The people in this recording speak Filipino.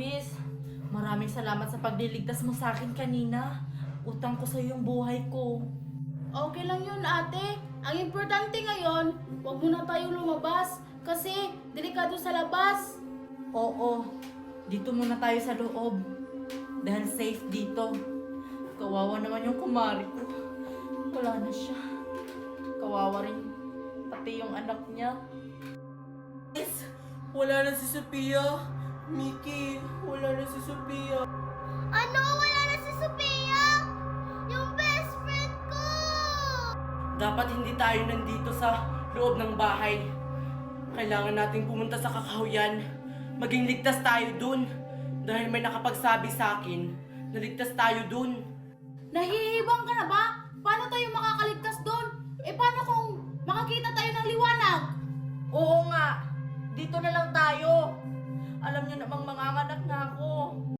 Miss. Maraming salamat sa pagliligtas mo sa akin kanina. Utang ko sa yung buhay ko. Okay lang yun, ate. Ang importante ngayon, huwag muna tayo lumabas kasi delikado sa labas. Oo, dito muna tayo sa loob. Dahil safe dito. Kawawa naman yung kumari ko. Wala na siya. Kawawa rin pati yung anak niya. Miss, wala na si Sophia. Mickey, wala na si Sophia. Ano? Wala na si Sophia? Yung best friend ko! Dapat hindi tayo nandito sa loob ng bahay. Kailangan nating pumunta sa kakahuyan. Maging ligtas tayo dun. Dahil may nakapagsabi sa akin na ligtas tayo dun. Nahihibang ka na ba? Paano tayo makakaligtas doon? Paano kung makakita tayo ng liwanag? Oo nga, dito na lang tayo. Alam niyo namang mga anak